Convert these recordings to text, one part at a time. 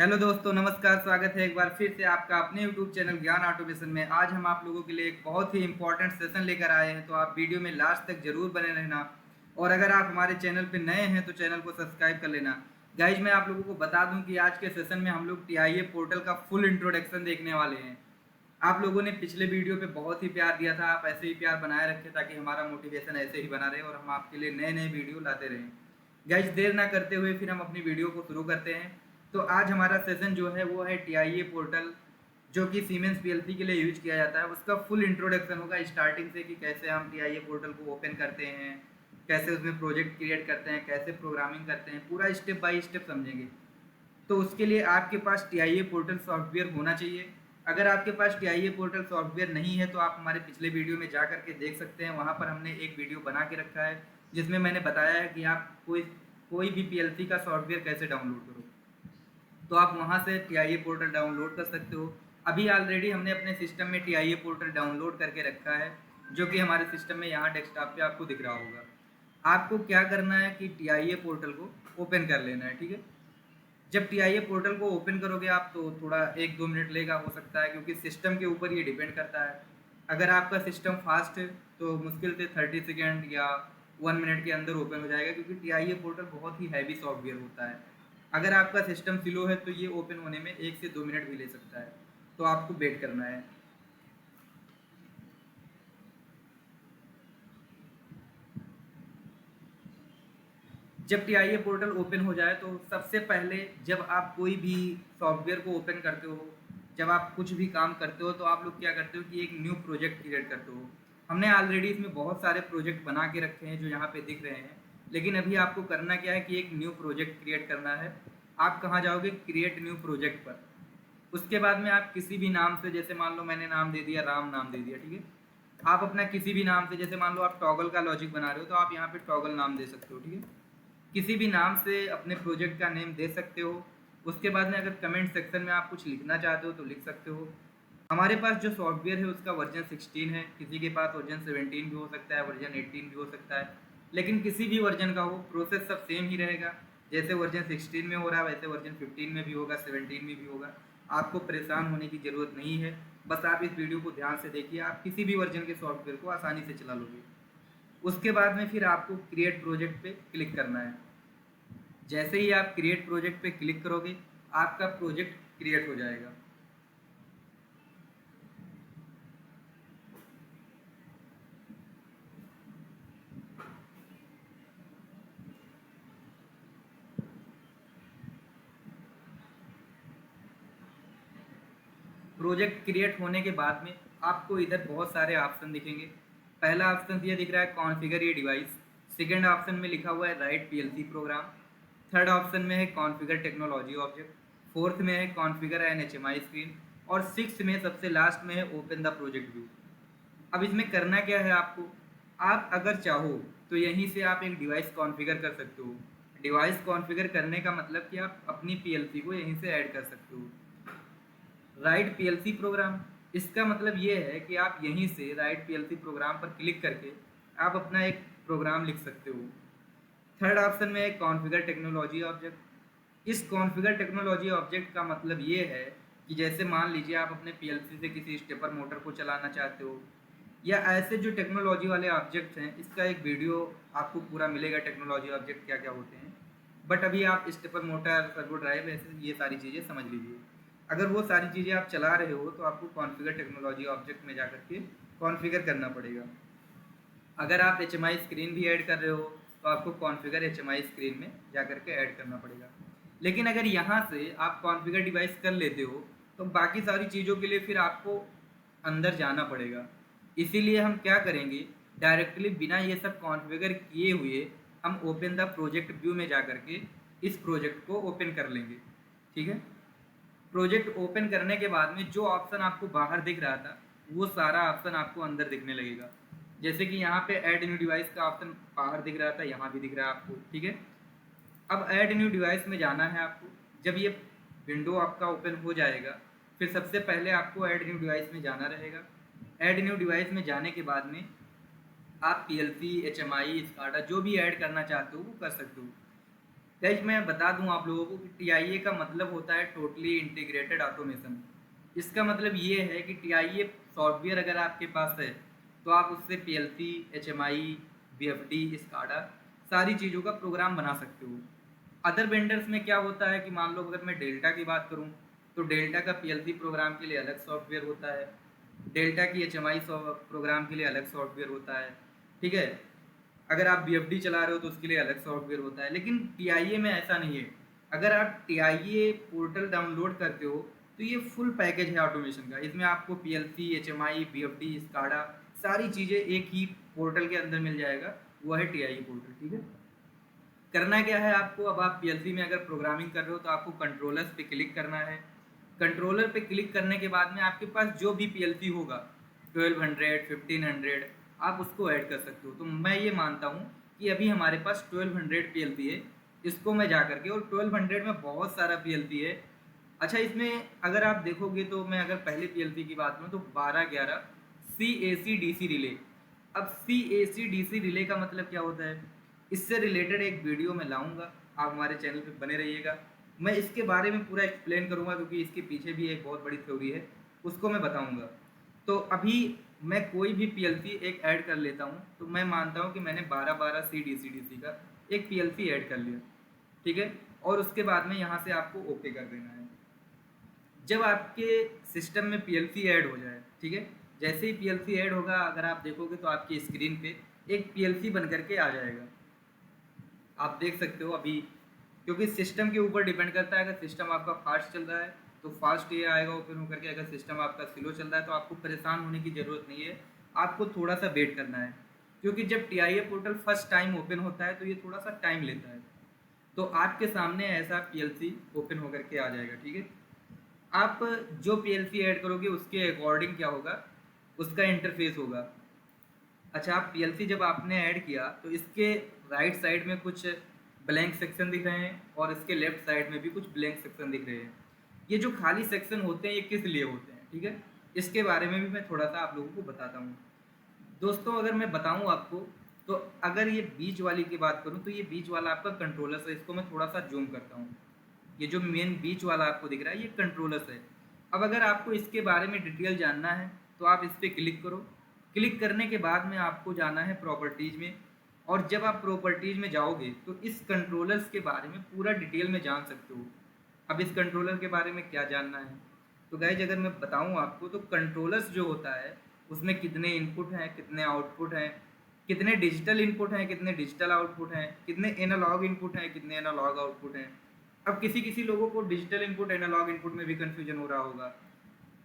Hello दोस्तों, नमस्कार। स्वागत है एक बार फिर से आपका अपने यूट्यूब चैनल ज्ञान ऑटोमेशन में। आज हम आप लोगों के लिए एक बहुत ही इंपॉर्टेंट सेशन लेकर आए हैं, तो आप वीडियो में लास्ट तक जरूर बने रहना। और अगर आप हमारे चैनल पर नए हैं तो चैनल को सब्सक्राइब कर लेना। गाइज, मैं आप लोगों को बता दूं कि आज के सेशन में हम लोग टीआईए पोर्टल का फुल इंट्रोडक्शन देखने वाले हैं। आप लोगों ने पिछले वीडियो पे बहुत ही प्यार दिया था, आप ऐसे ही प्यार बनाए रखें ताकि हमारा मोटिवेशन ऐसे ही बना रहे और हम आपके लिए नए नए वीडियो लाते रहें। गाइज, देर ना करते हुए फिर हम अपनी वीडियो को शुरू करते हैं। तो आज हमारा सेशन जो है वो है टीआईए पोर्टल, जो कि सीमेंस पीएलसी के लिए यूज किया जाता है। उसका फुल इंट्रोडक्शन होगा स्टार्टिंग से कि कैसे हम टीआईए पोर्टल को ओपन करते हैं, कैसे उसमें प्रोजेक्ट क्रिएट करते हैं, कैसे प्रोग्रामिंग करते हैं, पूरा स्टेप बाय स्टेप समझेंगे। तो उसके लिए आपके पास टीआईए पोर्टल सॉफ्टवेयर होना चाहिए। अगर आपके पास टीआईए पोर्टल सॉफ्टवेयर नहीं है तो आप हमारे पिछले वीडियो में जा करके देख सकते हैं। वहाँ पर हमने एक वीडियो बना के रखा है जिसमें मैंने बताया है कि आप कोई भी पीएलसी का सॉफ्टवेयर कैसे डाउनलोड करो। तो आप वहाँ से टीआईए पोर्टल डाउनलोड कर सकते हो। अभी ऑलरेडी हमने अपने सिस्टम में टीआईए पोर्टल डाउनलोड करके रखा है, जो कि हमारे सिस्टम में यहाँ डेस्कटॉप पे आपको दिख रहा होगा। आपको क्या करना है कि टीआईए पोर्टल को ओपन कर लेना है, ठीक है। जब टीआईए पोर्टल को ओपन करोगे आप तो थोड़ा 1-2 मिनट लेगा, हो सकता है, क्योंकि सिस्टम के ऊपर ये डिपेंड करता है। अगर आपका सिस्टम फास्ट है तो मुश्किल से 30 सेकेंड या 1 मिनट के अंदर ओपन हो जाएगा, क्योंकि टीआईए पोर्टल बहुत ही हैवी सॉफ्टवेयर होता है। अगर आपका सिस्टम स्लो है तो ये ओपन होने में 1 से 2 मिनट भी ले सकता है, तो आपको वेट करना है। जब टीआईए पोर्टल ओपन हो जाए तो सबसे पहले जब आप कोई भी सॉफ्टवेयर को ओपन करते हो, जब आप कुछ भी काम करते हो, तो आप लोग क्या करते हो कि एक न्यू प्रोजेक्ट क्रिएट करते हो। हमने ऑलरेडी इसमें बहुत सारे प्रोजेक्ट बना के रखे हैं जो यहाँ पे दिख रहे हैं, लेकिन अभी आपको करना क्या है कि एक न्यू प्रोजेक्ट क्रिएट करना है। आप कहाँ जाओगे? क्रिएट न्यू प्रोजेक्ट पर। उसके बाद में आप किसी भी नाम से, जैसे मान लो मैंने नाम दे दिया, राम नाम दे दिया, ठीक है। आप अपना किसी भी नाम से, जैसे मान लो आप टॉगल का लॉजिक बना रहे हो तो आप यहाँ पे टॉगल नाम दे सकते हो, ठीक है। किसी भी नाम से अपने प्रोजेक्ट का नेम दे सकते हो। उसके बाद में अगर कमेंट सेक्शन में आप कुछ लिखना चाहते हो तो लिख सकते हो। हमारे पास जो सॉफ्टवेयर है उसका वर्जन 16 है, किसी के पास वर्जन 17 भी हो सकता है, वर्जन 18 भी हो सकता है। लेकिन किसी भी वर्जन का हो, प्रोसेस सब सेम ही रहेगा। जैसे वर्जन 16 में हो रहा है वैसे वर्जन 15 में भी होगा, 17 में भी होगा। आपको परेशान होने की ज़रूरत नहीं है। बस आप इस वीडियो को ध्यान से देखिए, आप किसी भी वर्जन के सॉफ्टवेयर को आसानी से चला लोगे। उसके बाद में फिर आपको क्रिएट प्रोजेक्ट पे क्लिक करना है। जैसे ही आप क्रिएट प्रोजेक्ट पे क्लिक करोगे आपका प्रोजेक्ट क्रिएट हो जाएगा। प्रोजेक्ट क्रिएट होने के बाद में आपको इधर बहुत सारे ऑप्शन दिखेंगे। पहला ऑप्शन ये दिख रहा है कॉन्फ़िगर ये डिवाइस। सेकेंड ऑप्शन में लिखा हुआ है write PLC program. Third option में है कॉन्फ़िगर टेक्नोलॉजी ऑब्जेक्ट। फोर्थ में है कॉन्फ़िगर एन एचएमआई स्क्रीन। और सिक्स्थ में सबसे लास्ट में है ओपन द प्रोजेक्ट व्यू। अब इसमें करना क्या है आपको? आप अगर चाहो तो यहीं से आप एक डिवाइस कॉन्फ़िगर कर सकते हो। डिवाइस कॉन्फ़िगर करने का मतलब कि आप अपनी पीएलसी को यहीं से ऐड कर सकते हो। राइट पीएलसी प्रोग्राम, इसका मतलब ये है कि आप यहीं से राइट पीएलसी प्रोग्राम पर क्लिक करके आप अपना एक प्रोग्राम लिख सकते हो। थर्ड ऑप्शन में है कॉन्फ़िगर टेक्नोलॉजी ऑब्जेक्ट। इस कॉन्फ़िगर टेक्नोलॉजी ऑब्जेक्ट का मतलब ये है कि जैसे मान लीजिए आप अपने पीएलसी से किसी स्टेपर मोटर को चलाना चाहते हो, या ऐसे जो टेक्नोलॉजी वाले ऑब्जेक्ट्स हैं, इसका एक वीडियो आपको पूरा मिलेगा टेक्नोलॉजी ऑब्जेक्ट क्या क्या होते हैं। बट अभी आप स्टेपर मोटर, सर्वो ड्राइव, ऐसे ये सारी चीज़ें समझ लीजिए। अगर वो सारी चीज़ें आप चला रहे हो तो आपको कॉन्फ़िगर टेक्नोलॉजी ऑब्जेक्ट में जा करके कॉन्फ़िगर करना पड़ेगा। अगर आप एच एम आई स्क्रीन भी ऐड कर रहे हो तो आपको configure H M I screen में जा करके ऐड करना पड़ेगा। लेकिन अगर यहाँ से आप कॉन्फ़िगर डिवाइस कर लेते हो तो बाकी सारी चीज़ों के लिए फिर आपको अंदर जाना पड़ेगा। इसीलिए हम क्या करेंगे, डायरेक्टली बिना ये सब कॉन्फ़िगर किए हुए हम ओपन द प्रोजेक्ट व्यू में जा करके इस प्रोजेक्ट को ओपन कर लेंगे, ठीक है। प्रोजेक्ट ओपन करने के बाद में जो ऑप्शन आपको बाहर दिख रहा था वो सारा ऑप्शन आपको अंदर दिखने लगेगा। जैसे कि यहाँ पे ऐड न्यू डिवाइस का ऑप्शन बाहर दिख रहा था, यहाँ भी दिख रहा है आपको, ठीक है। अब ऐड न्यू डिवाइस में जाना है आपको। जब ये विंडो आपका ओपन हो जाएगा फिर सबसे पहले आपको ऐड न्यू डिवाइस में जाना रहेगा। ऐड न्यू डिवाइस में जाने के बाद में आप पीएलसी, एचएमआई, स्काडा जो भी ऐड करना चाहते हो वो कर सकते हो। गाइस मैं बता दूं आप लोगों को कि टीआईए का मतलब होता है टोटली इंटीग्रेटेड ऑटोमेशन। इसका मतलब ये है कि टीआईए सॉफ्टवेयर अगर आपके पास है तो आप उससे पीएलसी, एचएमआई, बीएफडी, स्काडा सारी चीज़ों का प्रोग्राम बना सकते हो। अदर वेंडर्स में क्या होता है कि मान लो अगर मैं डेल्टा की बात करूं तो डेल्टा का पीएलसी प्रोग्राम के लिए अलग सॉफ्टवेयर होता है, डेल्टा की एचएमआई प्रोग्राम के लिए अलग सॉफ्टवेयर होता है, ठीक है। अगर आप बीएफडी चला रहे हो तो उसके लिए अलग सॉफ्टवेयर होता है, लेकिन टीआईए में ऐसा नहीं है। अगर आप टीआईए पोर्टल डाउनलोड करते हो तो ये फुल पैकेज है ऑटोमेशन का। इसमें आपको पीएलसी, एचएमआई, बीएफडी, स्काडा सारी चीज़ें एक ही पोर्टल के अंदर मिल जाएगा। वो है टीआईए पोर्टल, ठीक है। करना क्या है आपको, अब आप पीएलसी में अगर प्रोग्रामिंग कर रहे हो तो आपको कंट्रोलर्स पे क्लिक करना है। कंट्रोलर पे क्लिक करने के बाद में आपके पास जो भी पीएलसी होगा 1200, 1500, आप उसको ऐड कर सकते हो। तो मैं ये मानता हूँ कि अभी हमारे पास 1200 पीएलसी है। इसको मैं जा करके, और 1200 में बहुत सारा पीएलसी है। अच्छा, इसमें अगर आप देखोगे तो मैं अगर पहले पीएलसी की बात करूँ तो 1211 सी ए सी डी सी रिले। अब सी ए सी डी सी रिले का मतलब क्या होता है, इससे रिलेटेड एक वीडियो मैं लाऊंगा, आप हमारे चैनल पे बने रहिएगा। मैं इसके बारे में पूरा एक्सप्लेन करूंगा क्योंकि इसके पीछे भी एक बहुत बड़ी थ्योरी है, उसको मैं बताऊंगा। तो अभी मैं कोई भी पीएलसी एक ऐड कर लेता हूं, तो मैं मानता हूं कि मैंने 1212 सी का एक पीएलसी ऐड कर लिया, ठीक है। और उसके बाद में यहाँ से आपको ओके कर देना है। जब आपके सिस्टम में पीएलसी ऐड हो जाए, ठीक है, जैसे ही पीएलसी ऐड होगा अगर आप देखोगे तो आपकी स्क्रीन पे एक पीएलसी बन करके आ जाएगा। आप देख सकते हो अभी, क्योंकि सिस्टम के ऊपर डिपेंड करता है। अगर सिस्टम आपका फास्ट चल रहा है तो फास्ट ये आएगा ओपन होकर के। अगर सिस्टम आपका स्लो चल रहा है तो आपको परेशान होने की ज़रूरत नहीं है, आपको थोड़ा सा वेट करना है। क्योंकि जब TIA portal first time open होता है तो ये थोड़ा सा टाइम लेता है। तो आपके सामने ऐसा पीएलसी ओपन होकर के आ जाएगा, ठीक है। आप जो पीएलसी ऐड करोगे उसके अकॉर्डिंग क्या होगा, उसका इंटरफेस होगा। अच्छा, आप पीएलसी जब आपने ऐड किया तो इसके राइट साइड में कुछ ब्लैंक सेक्शन दिख रहे हैं और इसके लेफ्ट साइड में भी कुछ ब्लैंक सेक्शन दिख रहे हैं। ये जो खाली सेक्शन होते हैं ये किस लिए होते हैं, ठीक है, इसके बारे में भी मैं थोड़ा सा आप लोगों को बताता हूँ। दोस्तों अगर मैं बताऊँ आपको, तो अगर ये बीच वाली की बात करूँ तो ये बीच वाला आपका कंट्रोलर है। इसको मैं थोड़ा सा जूम करता हूँ। ये जो मेन बीच वाला आपको दिख रहा है ये कंट्रोलर्स है। अब अगर आपको इसके बारे में डिटेल जानना है तो आप इस पर क्लिक करो। क्लिक करने के बाद में आपको जाना है प्रॉपर्टीज़ में, और जब आप प्रॉपर्टीज़ में जाओगे तो इस कंट्रोलर्स के बारे में पूरा डिटेल में जान सकते हो। अब इस कंट्रोलर के बारे में क्या जानना है, तो गाइज अगर मैं बताऊं आपको तो कंट्रोलर्स जो होता है उसमें कितने इनपुट हैं, कितने आउटपुट हैं, कितने डिजिटल इनपुट हैं, कितने डिजिटल आउटपुट हैं, कितने एनालॉग इनपुट हैं, कितने एनालॉग आउटपुट हैं। अब किसी किसी लोगों को डिजिटल इनपुट एनालॉग इनपुट में भी कन्फ्यूजन हो रहा होगा,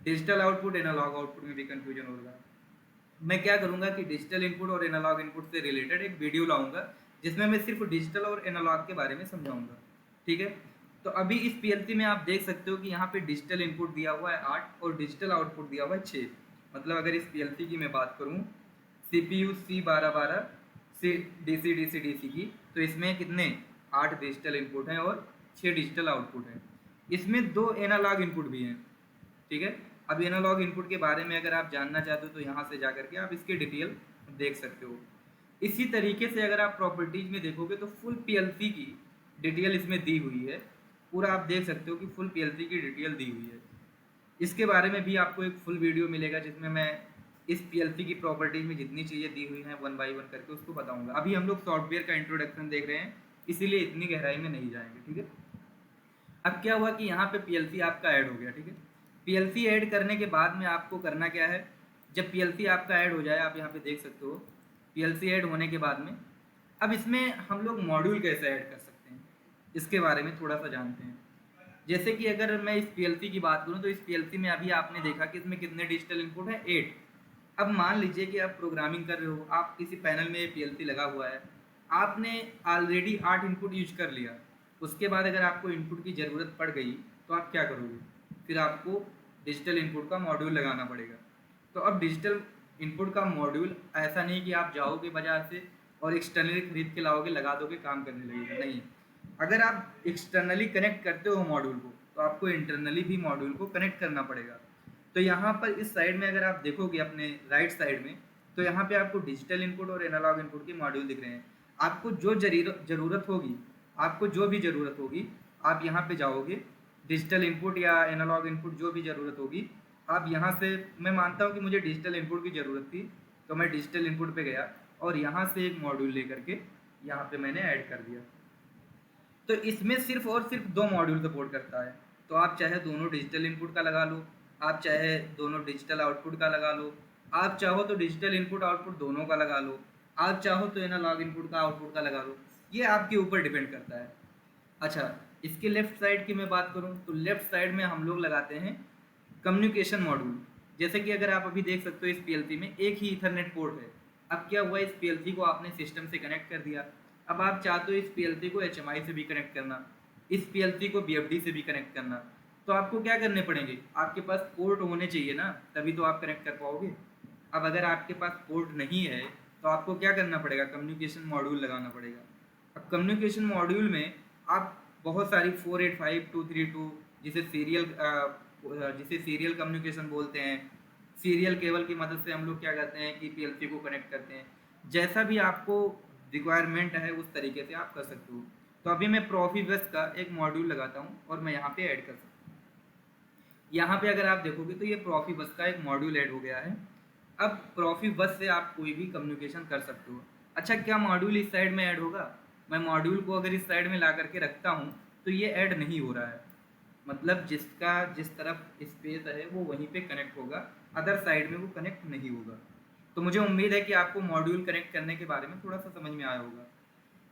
डिजिटल आउटपुट एनालॉग आउटपुट में भी कन्फ्यूजन होगा। मैं क्या करूंगा कि डिजिटल इनपुट और एनालॉग इनपुट से रिलेटेड एक वीडियो लाऊंगा जिसमें मैं सिर्फ डिजिटल और एनालॉग के बारे में समझाऊंगा, ठीक है। तो अभी इस पीएलसी में आप देख सकते हो कि यहाँ पे डिजिटल इनपुट दिया हुआ है 8 और डिजिटल आउटपुट दिया हुआ है 6। मतलब अगर इस पीएलसी की मैं बात करूँ CPU C1212 C D C की, तो इसमें कितने 8 डिजिटल इनपुट हैं और 6 डिजिटल आउटपुट हैं। इसमें 2 एनालॉग इनपुट भी हैं, ठीक है। अब एनालॉग इनपुट के बारे में अगर आप जानना चाहते हो तो यहाँ से जा करके आप इसके डिटेल देख सकते हो। इसी तरीके से अगर आप प्रॉपर्टीज में देखोगे तो फुल पीएलसी की डिटेल इसमें दी हुई है। पूरा आप देख सकते हो कि फुल पीएलसी की डिटेल दी हुई है। इसके बारे में भी आपको एक फुल वीडियो मिलेगा जिसमें मैं इस पीएलसी की प्रॉपर्टीज में जितनी चीज़ें दी हुई हैं 1 बाई 1 करके उसको बताऊंगा। अभी हम लोग सॉफ्टवेयर का इंट्रोडक्शन देख रहे हैं, इसीलिए इतनी गहराई में नहीं जाएंगे, ठीक है। अब क्या हुआ कि यहाँ पे पीएलसी आपका ऐड हो गया, ठीक है। पीएलसी ऐड करने के बाद में आपको करना क्या है, जब पीएलसी आपका ऐड हो जाए, आप यहाँ पे देख सकते हो पीएलसी ऐड होने के बाद में अब इसमें हम लोग मॉड्यूल कैसे ऐड कर सकते हैं इसके बारे में थोड़ा सा जानते हैं। जैसे कि अगर मैं इस पीएलसी की बात करूँ तो इस पीएलसी में अभी आपने देखा कि इसमें कितने डिजिटल इनपुट है 8। अब मान लीजिए कि आप प्रोग्रामिंग कर रहे हो, आप किसी पैनल में पीएलसी लगा हुआ है, आपने ऑलरेडी 8 इनपुट यूज कर लिया। उसके बाद अगर आपको इनपुट की ज़रूरत पड़ गई तो आप क्या करोगे, फिर आपको डिजिटल इनपुट का मॉड्यूल लगाना पड़ेगा। तो अब डिजिटल इनपुट का मॉड्यूल ऐसा नहीं कि आप जाओगे बाज़ार से और एक्सटर्नली खरीद के लाओगे, लगा दोगे, काम करने लगेगा, नहीं। अगर आप एक्सटर्नली कनेक्ट करते हो मॉड्यूल को तो आपको इंटरनली भी मॉड्यूल को कनेक्ट करना पड़ेगा। तो यहाँ पर इस साइड में अगर आप देखोगे अपने राइट साइड में, तो यहाँ पे आपको डिजिटल इनपुट और एनालॉग इनपुट के मॉड्यूल दिख रहे हैं। आपको जो ज़रूरत होगी आपको जो भी ज़रूरत होगी आप यहाँ पे जाओगे, डिजिटल इनपुट या एनालॉग इनपुट जो भी ज़रूरत होगी आप यहाँ से, मैं मानता हूँ कि मुझे डिजिटल इनपुट की ज़रूरत थी तो मैं डिजिटल इनपुट पे गया और यहाँ से एक मॉड्यूल लेकर के यहाँ पे मैंने ऐड कर दिया। तो इसमें सिर्फ और सिर्फ 2 मॉड्यूल सपोर्ट करता है, तो आप चाहे दोनों डिजिटल इनपुट का लगा लो, आप चाहे दोनों डिजिटल आउटपुट का लगा लो, आप चाहो तो डिजिटल इनपुट आउटपुट दोनों का लगा लो, आप चाहो तो एनालॉग इनपुट का आउटपुट का लगा लो, ये आपके ऊपर डिपेंड करता है। अच्छा, इसके लेफ्ट साइड की मैं बात करूँ तो लेफ्ट साइड में हम लोग लगाते हैं कम्युनिकेशन मॉड्यूल। जैसे कि अगर आप अभी देख सकते हो इस पीएलसी में एक ही ईथरनेट पोर्ट है। अब क्या हुआ, इस पीएलसी को आपने सिस्टम से कनेक्ट कर दिया, अब आप चाहते हो इस पीएलसी को एचएमआई से भी कनेक्ट करना, इस पीएलसी को बीएफडी से भी कनेक्ट करना, तो आपको क्या करने पड़ेंगे, आपके पास पोर्ट होने चाहिए ना, तभी तो आप कनेक्ट कर पाओगे। अब अगर आपके पास पोर्ट नहीं है तो आपको क्या करना पड़ेगा, कम्युनिकेशन मॉड्यूल लगाना पड़ेगा। अब कम्युनिकेशन मॉड्यूल में आप बहुत सारी 485.232 जिसे सीरियल कम्युनिकेशन बोलते हैं, सीरियल केबल की मदद से हम लोग क्या करते हैं कि पीएलसी को कनेक्ट करते हैं। जैसा भी आपको रिक्वायरमेंट है उस तरीके से आप कर सकते हो। तो अभी मैं प्रोफिबस का एक मॉड्यूल लगाता हूँ और मैं यहाँ पे ऐड कर सकता हूँ। यहाँ पे अगर आप देखोगे तो ये प्रोफिबस का एक मॉड्यूल ऐड हो गया है। अब प्रोफिबस से आप कोई भी कम्युनिकेशन कर सकते हो। अच्छा, क्या मॉड्यूल इस साइड में ऐड होगा, मैं मॉड्यूल को अगर इस साइड में ला करके रखता हूँ तो ये ऐड नहीं हो रहा है, मतलब जिसका जिस तरफ स्पेस है वो वहीं पे कनेक्ट होगा, अदर साइड में वो कनेक्ट नहीं होगा। तो मुझे उम्मीद है कि आपको मॉड्यूल कनेक्ट करने के बारे में थोड़ा सा समझ में आया होगा।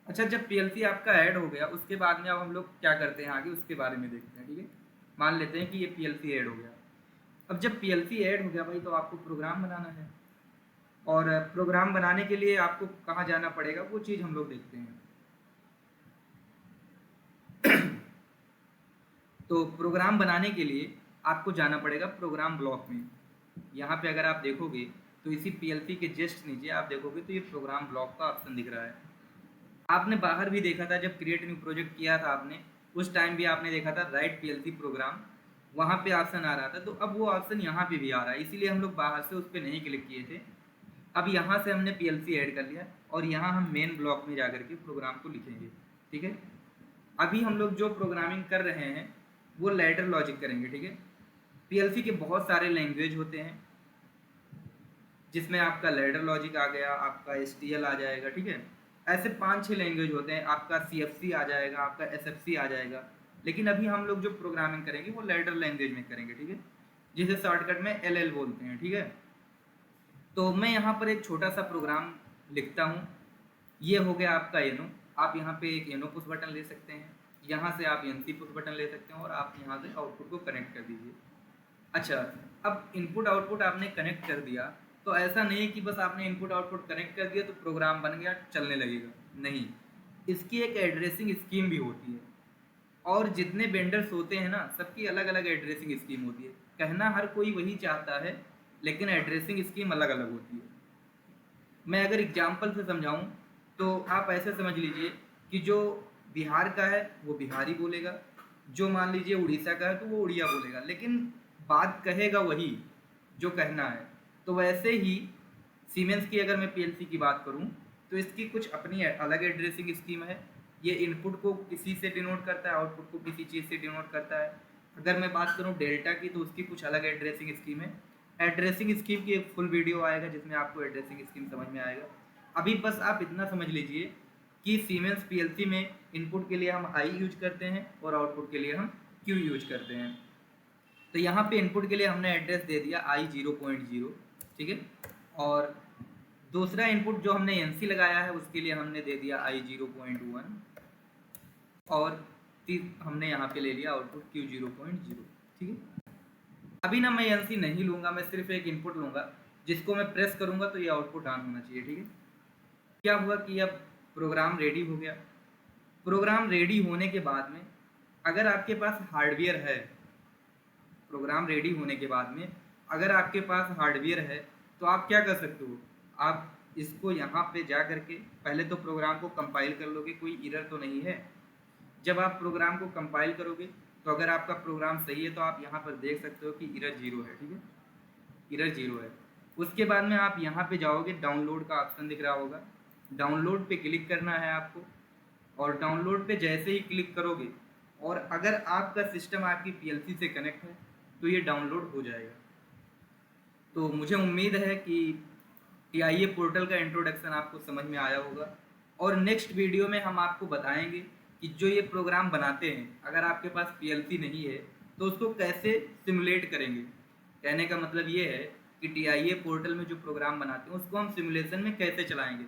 अच्छा, जब पीएलसी आपका ऐड हो गया उसके बाद में अब हम लोग क्या करते हैं आगे उसके बारे में देखते हैं, ठीक है। मान लेते हैं कि ये पीएलसी ऐड हो गया। अब जब पीएलसी ऐड हो गया भाई तो आपको प्रोग्राम बनाना है, और प्रोग्राम बनाने के लिए आपको कहाँ जाना पड़ेगा वो चीज़ हम लोग देखते हैं। तो प्रोग्राम बनाने के लिए आपको जाना पड़ेगा प्रोग्राम ब्लॉक में। यहाँ पे अगर आप देखोगे तो इसी पीएलसी के जस्ट नीचे आप देखोगे तो ये प्रोग्राम ब्लॉक का ऑप्शन दिख रहा है। आपने बाहर भी देखा था जब क्रिएट न्यू प्रोजेक्ट किया था आपने, उस टाइम भी आपने देखा था राइट पीएलसी प्रोग्राम, वहाँ पे ऑप्शन आ रहा था। तो अब वो ऑप्शन यहाँ पे भी आ रहा है, इसीलिए हम लोग बाहर से उस पर नहीं क्लिक किए थे। अब यहाँ से हमने पीएलसी ऐड कर लिया और यहाँ हम मेन ब्लॉक में जा करके प्रोग्राम को लिखेंगे, ठीक है। अभी हम लोग जो प्रोग्रामिंग कर रहे हैं वो लैडर लॉजिक करेंगे, ठीक है। पीएलसी के बहुत सारे लैंग्वेज होते हैं जिसमें आपका लैडर लॉजिक आ गया, आपका एसटीएल आ जाएगा, ठीक है। ऐसे 5-6 लैंग्वेज होते हैं, आपका सीएफसी आ जाएगा, आपका एसएफसी आ जाएगा। लेकिन अभी हम लोग जो प्रोग्रामिंग करेंगे वो लैडर लैंग्वेज में करेंगे, ठीक है, जिसे शॉर्टकट में एलएल बोलते हैं, ठीक है। तो मैं यहाँ पर एक छोटा सा प्रोग्राम लिखता हूँ। ये हो गया आपका एनो, आप यहाँ पे एक एनो पुश बटन ले सकते हैं, यहाँ से आप एनसी पुश बटन ले सकते हैं और आप यहाँ से आउटपुट को कनेक्ट कर दीजिए। अच्छा, अब इनपुट आउटपुट आपने कनेक्ट कर दिया तो ऐसा नहीं कि बस आपने इनपुट आउटपुट कनेक्ट कर दिया तो प्रोग्राम बन गया चलने लगेगा, नहीं, इसकी एक एड्रेसिंग स्कीम भी होती है। और जितने वेंडर्स होते हैं ना सबकी अलग अलग एड्रेसिंग स्कीम होती है। कहना हर कोई वही चाहता है लेकिन एड्रेसिंग स्कीम अलग अलग होती है। मैं अगर एग्जाम्पल से समझाऊं तो आप ऐसे समझ लीजिए कि जो बिहार का है वो बिहारी बोलेगा, जो मान लीजिए उड़ीसा का है तो वो उड़िया बोलेगा, लेकिन बात कहेगा वही जो कहना है। तो वैसे ही सीमेंस की अगर मैं पीएलसी की बात करूं तो इसकी कुछ अपनी अलग एड्रेसिंग स्कीम है। ये इनपुट को किसी से डिनोट करता है, आउटपुट को किसी चीज़ से डिनोट करता है। अगर मैं बात करूं डेल्टा की तो उसकी कुछ अलग एड्रेसिंग स्कीम है। एड्रेसिंग स्कीम की एक फुल वीडियो आएगा जिसमें आपको एड्रेसिंग स्कीम समझ में आएगा। अभी बस आप इतना समझ लीजिए कि सीमेंस पीएलसी में इनपुट के लिए हम आई यूज करते हैं और आउटपुट के लिए हम क्यू यूज करते हैं। तो यहाँ पे इनपुट के लिए हमने एड्रेस दे दिया i0.0, ठीक है। और दूसरा इनपुट जो हमने एनसी लगाया है उसके लिए हमने दे दिया i0.1 और हमने यहाँ पे ले लिया आउटपुट q0.0, ठीक है। अभी ना मैं एनसी नहीं लूँगा, मैं सिर्फ एक इनपुट लूँगा जिसको मैं प्रेस करूँगा तो ये आउटपुट ऑन होना चाहिए, ठीक है। क्या हुआ कि अब प्रोग्राम रेडी हो गया। प्रोग्राम रेडी होने के बाद में अगर आपके पास हार्डवेयर है, प्रोग्राम रेडी होने के बाद में अगर आपके पास हार्डवेयर है तो आप क्या कर सकते हो, आप इसको यहाँ पे जा करके पहले तो प्रोग्राम को कंपाइल कर लोगे, कोई एरर तो नहीं है। जब आप प्रोग्राम को कंपाइल करोगे तो अगर आपका प्रोग्राम सही है तो आप यहाँ पर देख सकते हो कि एरर 0 है, ठीक है, एरर 0 है। उसके बाद में आप यहाँ पे जाओगे, डाउनलोड का ऑप्शन दिख रहा होगा, डाउनलोड पे क्लिक करना है आपको। और डाउनलोड पे जैसे ही क्लिक करोगे और अगर आपका सिस्टम आपकी पीएलसी से कनेक्ट है तो ये डाउनलोड हो जाएगा। तो मुझे उम्मीद है कि टीआईए पोर्टल का इंट्रोडक्शन आपको समझ में आया होगा, और नेक्स्ट वीडियो में हम आपको बताएंगे कि जो ये प्रोग्राम बनाते हैं अगर आपके पास पीएलसी नहीं है तो उसको कैसे सिमुलेट करेंगे। कहने का मतलब ये है कि टीआईए पोर्टल में जो प्रोग्राम बनाते हैं उसको हम सिमुलेशन में कैसे चलाएंगे।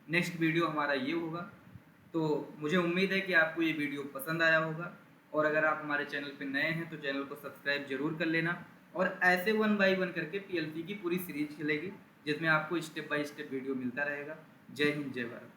नेक्स्ट वीडियो हमारा ये होगा। तो मुझे उम्मीद है कि आपको ये वीडियो पसंद आया होगा, और अगर आप हमारे चैनल पर नए हैं तो चैनल को सब्सक्राइब जरूर कर लेना। और ऐसे 1 बाय 1 करके पीएलसी की पूरी सीरीज चलेगी जिसमें आपको स्टेप बाय स्टेप वीडियो मिलता रहेगा। जय हिंद, जय भारत।